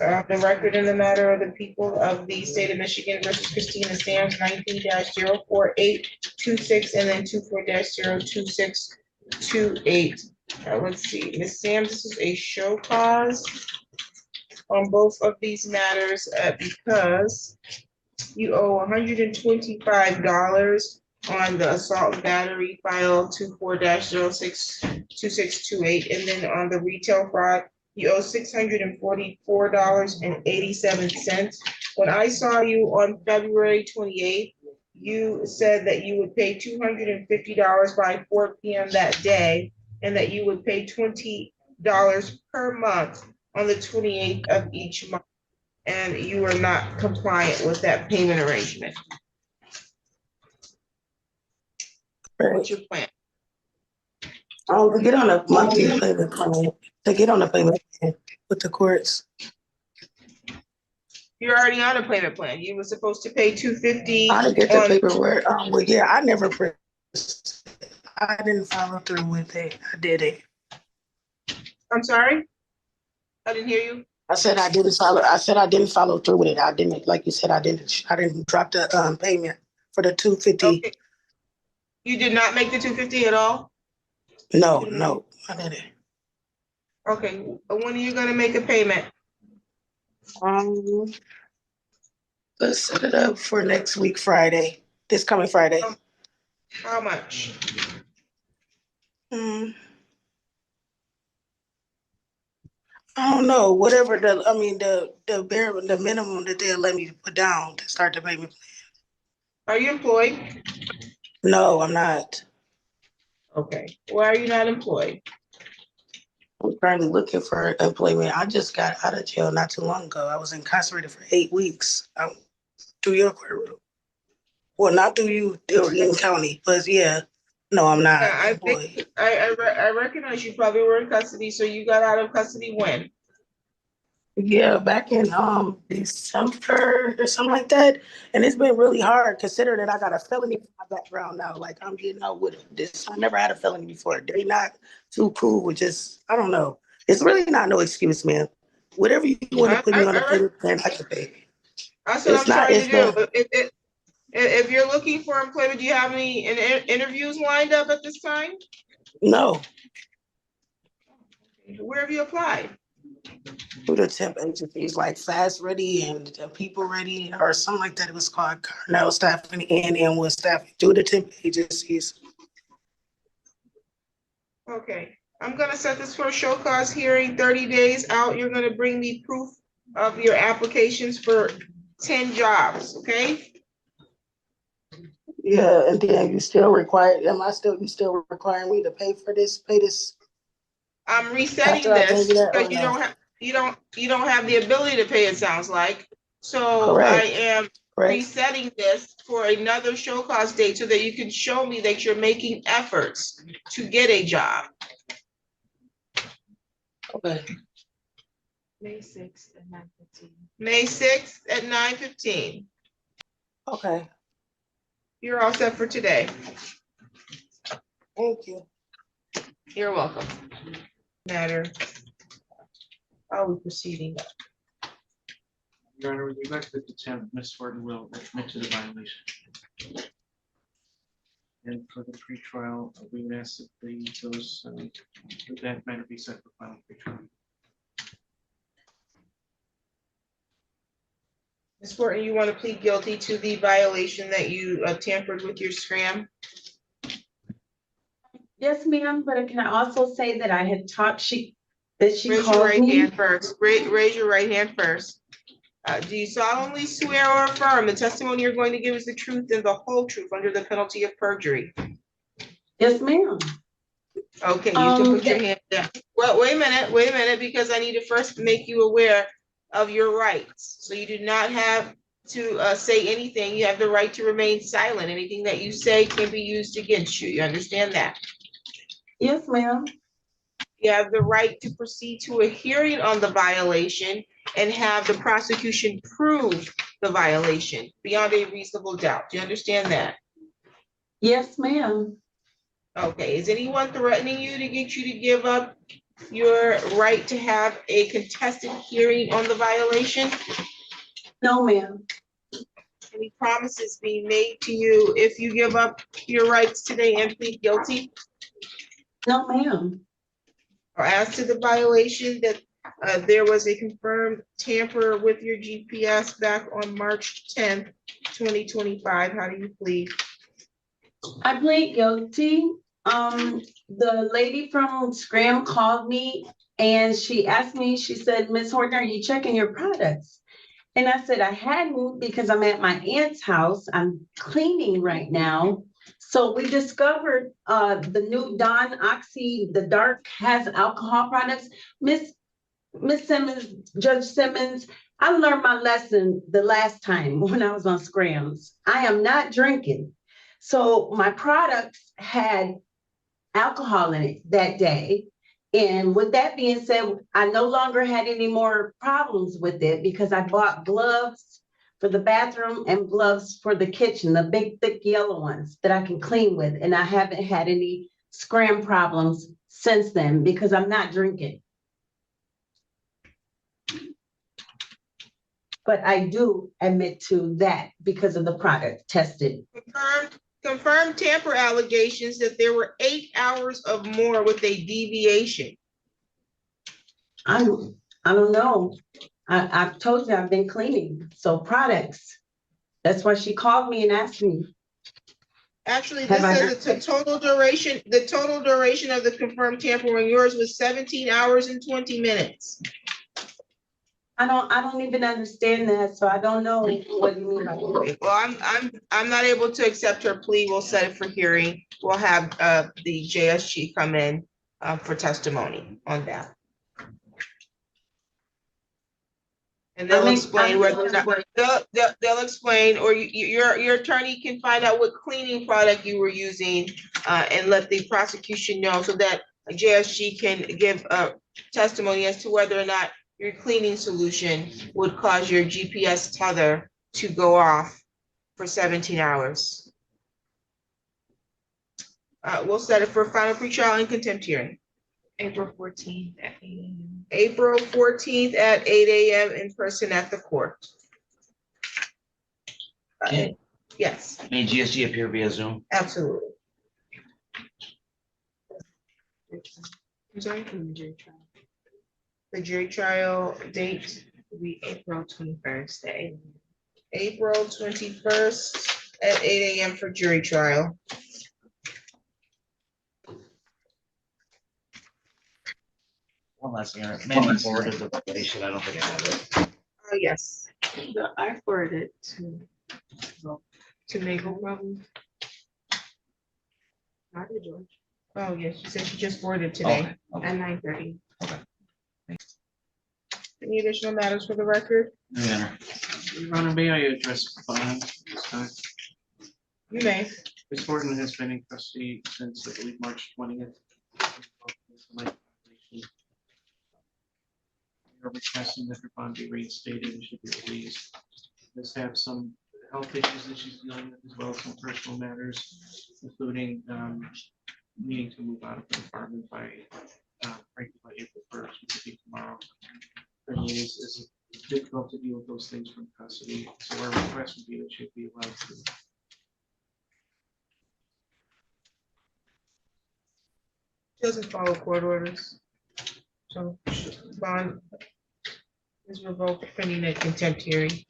The record in the matter of the people of the state of Michigan versus Christina Sams, 19-04826, and then 24-02628. Let's see, Ms. Sams, this is a show cause on both of these matters because you owe $125 on the assault and battery file 24-062628, and then on the retail fraud, you owe $644.87. When I saw you on February 28th, you said that you would pay $250 by 4 p.m. that day, and that you would pay $20 per month on the 28th of each month, and you are not compliant with that payment arrangement. What's your plan? To get on a monthly payment plan, to get on a payment plan with the courts. You're already on a payment plan. You were supposed to pay $250. I didn't get the paperwork. Well, yeah, I didn't follow through with it. I did it. I'm sorry? I didn't hear you. I said I didn't follow through with it. I didn't, like you said, I didn't drop the payment for the $250. Okay. You did not make the $250 at all? No, I didn't. Okay, when are you gonna make a payment? Let's set it up for next week, Friday. This coming Friday. How much? I don't know. Whatever the minimum that they'll let me put down to start the payment plan. Are you employed? No, I'm not. Okay, why are you not employed? I'm currently looking for employment. I just got out of jail not too long ago. I was incarcerated for 8 weeks through your courtroom. Well, not through you, in county, but yeah. No, I'm not employed. I recognize you probably were in custody, so you got out of custody when? Yeah, back in December or something like that. And it's been really hard considering that I got a felony in my background now. Like I'm getting out with this. I never had a felony before. They're not too cool with just, I don't know. It's really not no excuse, man. Whatever you want to put me on a payment plan, I can pay. That's what I'm trying to do. If you're looking for employment, do you have any interviews lined up at this time? No. Where have you applied? Through the temp agencies like Fast Ready and People Ready or something like that. It was called Carnell Staffing and was staffing through the temp agencies. Okay, I'm gonna set this for a show cause hearing 30 days out. You're gonna bring me proof of your applications for 10 jobs, okay? Yeah, and then you still require, you still requiring me to pay this? I'm resetting this because you don't have the ability to pay, it sounds like. So correct. I am resetting this for another show cause date so that you can show me that you're making efforts to get a job. Okay. May 6th at 9:15. May 6th at 9:15. Okay. You're all set for today. Thank you. You're welcome. Matter. How are we proceeding? Your Honor, with regard to the contempt, Ms. Horton will admit to the violation. And for the pretrial, we would ask that those that matter be set for final pretrial. Ms. Horton, you want to plead guilty to the violation that you tampered with your scram? Yes, ma'am, but can I also say that I had taught she Raise your right hand first. Raise your right hand first. Do you solemnly swear or affirm the testimony you're going to give is the truth and the whole truth under the penalty of perjury? Yes, ma'am. Okay, you can put your hand down. Well, wait a minute, because I need to first make you aware of your rights. So you do not have to say anything. You have the right to remain silent. Anything that you say can be used against you. You understand that? Yes, ma'am. You have the right to proceed to a hearing on the violation and have the prosecution prove the violation beyond a reasonable doubt. Do you understand that? Yes, ma'am. Okay, is anyone threatening you to get you to give up your right to have a contested hearing on the violation? No, ma'am. Any promises being made to you if you give up your rights today and plead guilty? No, ma'am. Or as to the violation that there was a confirmed tamper with your GPS back on March 10th, 2025, how do you plead? I plead guilty. The lady from Scram called me and she asked me, she said, Miss Horton, are you checking your products? And I said I hadn't because I'm at my aunt's house. I'm cleaning right now. So we discovered the new Dawn Oxy, the dark has alcohol products. Miss Simmons, Judge Simmons, I learned my lesson the last time when I was on Scrams. I am not drinking. So my products had alcohol in it that day. And with that being said, I no longer had any more problems with it because I bought gloves for the bathroom and gloves for the kitchen, the big, thick yellow ones that I can clean with. And I haven't had any scram problems since then because I'm not drinking. But I do admit to that because of the product tested. Confirmed tamper allegations that there were 8 hours of more with a deviation. I don't know. I've told you I've been cleaning, so products. That's why she called me and asked me. Actually, this says the total duration of the confirmed tampering yours was 17 hours and 20 minutes. I don't even understand that, so I don't know what you mean by that. Well, I'm not able to accept her plea. We'll set it for hearing. We'll have the JSG come in for testimony on that. And they'll explain whether or not, they'll explain, or your attorney can find out what cleaning product you were using and let the prosecution know so that JSG can give a testimony as to whether or not your cleaning solution would cause your GPS tether to go off for 17 hours. We'll set it for final pretrial and contempt hearing. April 14th at 8 a.m. April 14th at 8 a.m. in person at the court. Yes, May GSG appear via Zoom? absolutely. I'm sorry, the jury trial date, It'll be April 21st at 8 a.m. April 21st at 8 a.m. for jury trial. One last thing, maybe forwarded the violation, I don't think I have it. Oh, yes. I forwarded to make a problem. Not to George. Oh, yes, she said she just forwarded today. Okay. At 9:30. Any additional matters for the record? Yeah. Your Honor, may I address bond this time? You may. Ms. Horton has been in custody since, I believe, March 20th. We are requesting that her bond be reinstated and should be released. Does have some health issues that she's dealing with, as well as some personal matters, including needing to move out of the apartment by frankly by April 1st, which will be tomorrow. For me, it's difficult to deal with those things from custody, so our request would be that she be allowed to. Doesn't follow court orders. So bond is revoked pending a contempt hearing.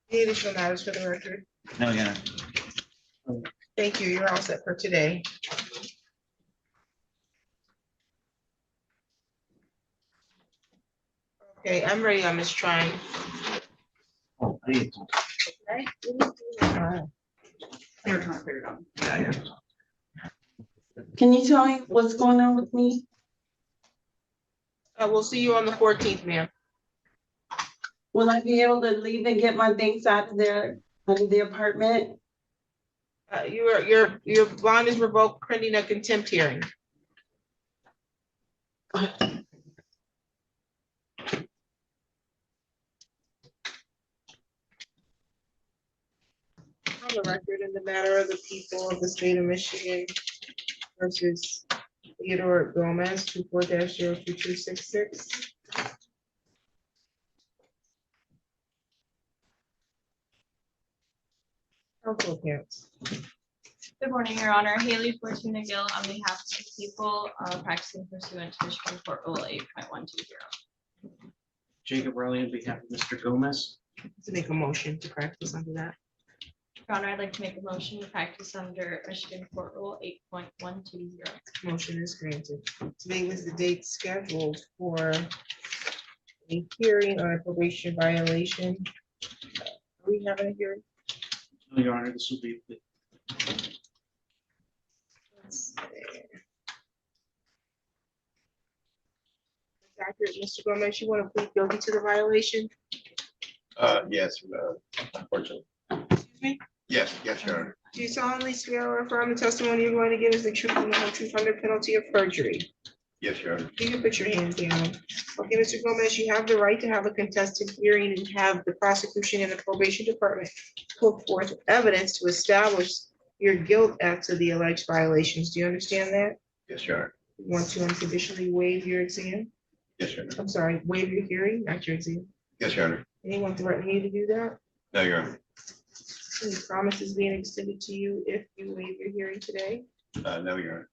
Any additional matters for the record? No, yeah. Thank you. You're all set for today. Okay, I'm ready on Ms. Trine. Oh, please. They were trying to figure it out. Yeah, Can you tell me what's going on with me? We'll see you on the 14th, ma'am. Will I be able to leave and get my things out of the apartment? Your bond is revoked pending a contempt hearing. On the record in the matter of the people of the state of Michigan versus Theodore Gomez, 24-02266. Council accounts. Good morning, Your Honor. Haley Fortuna Gill on behalf of the people practicing pursuant to Michigan Court Rule 8.120. Jacob Riley on behalf of Mr. Gomez. To make a motion to practice under that. Your Honor, I'd like to make a motion to practice under Michigan Court Rule 8.120. Motion is granted. Today was the date scheduled for a hearing on a probation violation. Are we having a hearing? No, Your Honor, this will be the Let's see. Accurate, Mr. Gomez, you want to plead guilty to the violation? Yes, unfortunately. Excuse me? Yes, Your Honor. Do you solemnly swear or affirm the testimony you're going to give is the truth and the whole truth under penalty of perjury? Yes, Your Honor. You can put your hands down. Okay, Mr. Gomez, you have the right to have a contested hearing and have the prosecution and the probation department put forth evidence to establish your guilt as to the alleged violations. Do you understand that? Yes, Your Honor. You want to unconditionally waive your exam? Yes, Your Honor. I'm sorry, waive your hearing, not your exam. Yes, Your Honor. Anyone threaten you to do that? No, Your Honor. Any promises being extended to you if you waive your hearing today? No, Your Honor.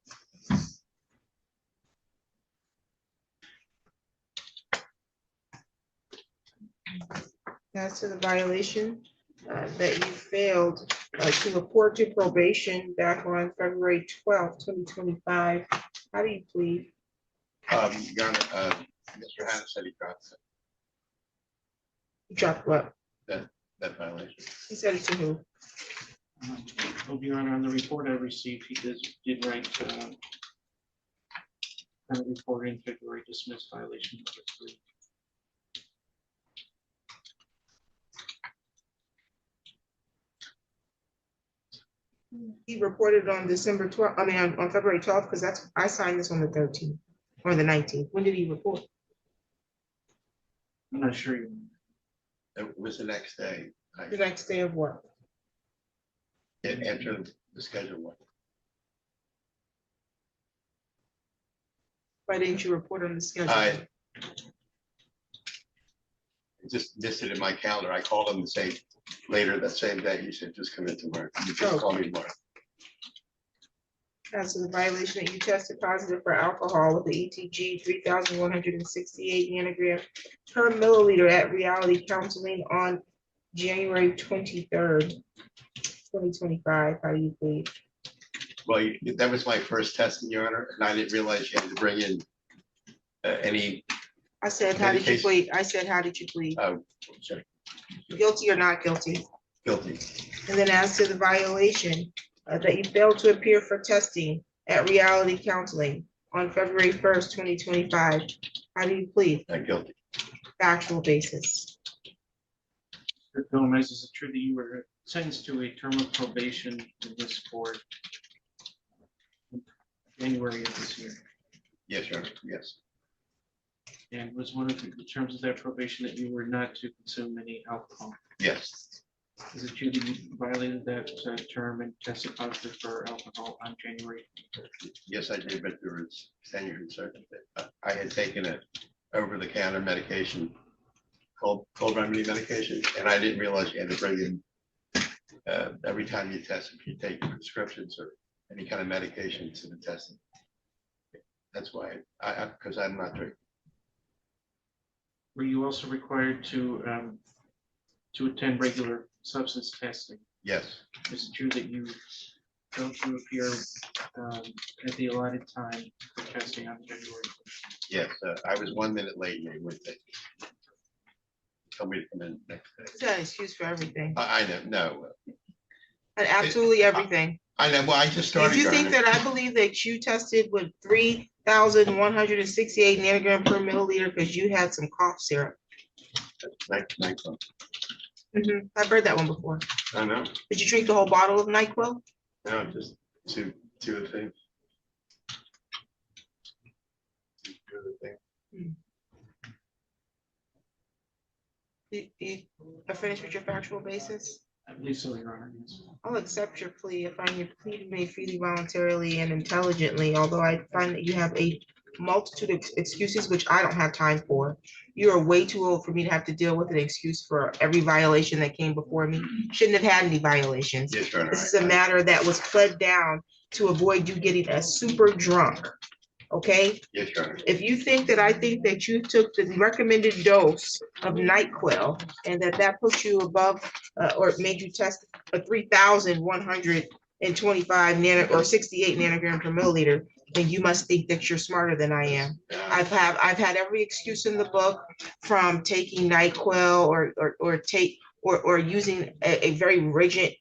As to the violation that you failed to report to probation back on February 12th, 2025, how do you plead? Your Honor, Mr. Hannah said he dropped You dropped what? that violation. He said it to who? Oh, Your Honor, on the report I received, he did write kind of report in February dismissed violation number 3. He reported on December 12th, I mean, on February 12th, because I signed this on the 13th or the 19th. When did he report? I'm not sure. It was the next day. The next day of what? After the schedule one. Why didn't you report on the schedule? I just missed it in my calendar. I called him to say later that same day. He said, just come in tomorrow. You just call me tomorrow. As to the violation that you tested positive for alcohol with the ETG 3,168 nanogram per milliliter at reality counseling on January 23rd, 2025. How do you plead? Well, that was my first test, Your Honor, and I didn't realize you had to bring in any. I said, how did you Medication. plead? I said, how did you plead? Sorry, Guilty or not guilty? guilty. And then as to the violation that you failed to appear for testing at reality counseling on February 1st, 2025, how do you plead? Guilty. Factual basis. Mr. Gomez, is it true that you were sentenced to a term of probation in this court in January of this year? Yes, Your Honor, yes. And was one of the terms of that probation that you were not to consume any alcohol? Yes, Is it true that you violated that term and tested positive for alcohol on January? yes, I did, but there was extenuating circumstances. I had taken a over-the-counter medication, cold remedy medication, and I didn't realize you had to bring in every time you test, if you take prescriptions or any kind of medication to the testing. That's why because I'm not drinking. Were you also required to attend regular substance testing? Yes, Is it true that you failed to appear at the allotted time for testing on January? yes, I was 1 minute late and they would take. Told me to come in next day. Is that an excuse for everything? I know, no, And absolutely everything. I know, well, I just started. If you Your think Honor. that I believe that you tested with 3,168 nanogram per milliliter because you had some cough syrup. NyQuil. I've heard that one before. I know, Did you drink the whole bottle of NyQuil? no, just two of the things. Two of the things. You are finished with your factual basis? I believe so, Your Honor, yes. I'll accept your plea if I your plea made freely, voluntarily, and intelligently, although I find that you have a multitude of excuses, which I don't have time for. You are way too old for me to have to deal with an excuse for every violation that came before me. Shouldn't have had any violations. Yes, Your Honor. This is a matter that was pled down to avoid you getting a super drunk. Okay? Yes, Your Honor. If you think that I think that you took the recommended dose of NyQuil and that puts you above or made you test a 3,125 or 68 nanogram per milliliter, then you must think that you're smarter than I am. I've had every excuse in the book, from taking NyQuil or using a very rigid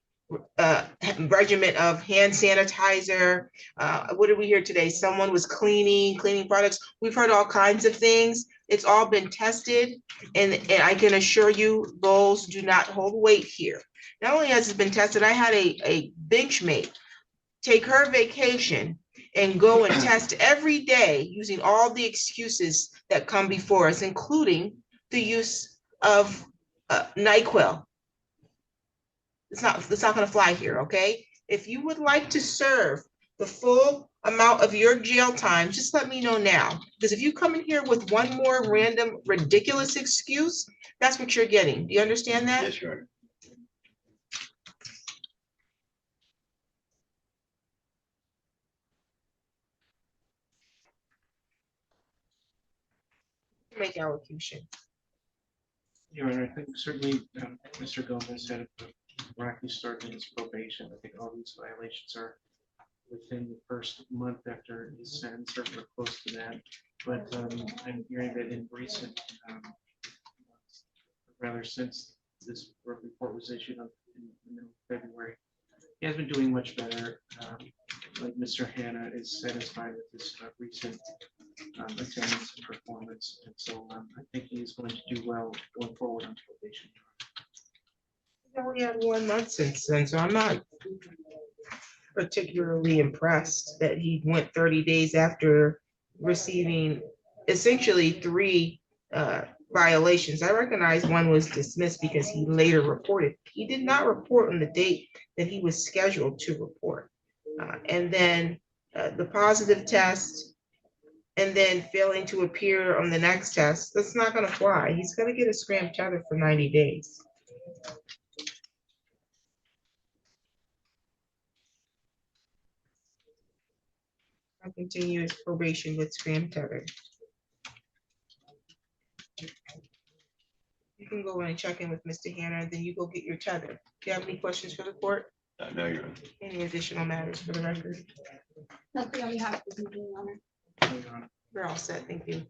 regimen of hand sanitizer. What did we hear today? Someone was cleaning products. We've heard all kinds of things. It's all been tested, and I can assure you those do not hold weight here. Not only has it been tested, I had a bench mate take her vacation and go and test every day using all the excuses that come before us, including the use of NyQuil. It's not gonna fly here, okay? If you would like to serve the full amount of your jail time, just let me know now. Because if you come in here with one more random ridiculous excuse, that's what you're getting. Do you understand that? Yes, Your Honor. Make allocution. Your Honor, I think certainly Mr. Gomez had a correctly started his probation. I think all these violations are within the first month after his sentence, or close to that. But I'm hearing that in recent, rather since this report was issued in the middle of February, he has been doing much better. Like Mr. Hanna is satisfied with his recent attendance and performance, and so I think he is going to do well going forward on probation. I only had 1 month since then, so I'm not particularly impressed that he went 30 days after receiving essentially 3 violations. I recognize one was dismissed because he later reported. He did not report on the date that he was scheduled to report. And then the positive test, and then failing to appear on the next test, that's not gonna fly. He's gonna get a scram tether for 90 days. I continue his probation with scram tether. You can go in and check in with Mr. Hanna, and then you go get your tether. Do you have any questions for the court? No, Your Honor. Any additional matters for the record? Nothing on behalf of the Your Honor. Your Honor. We're all set, thank you.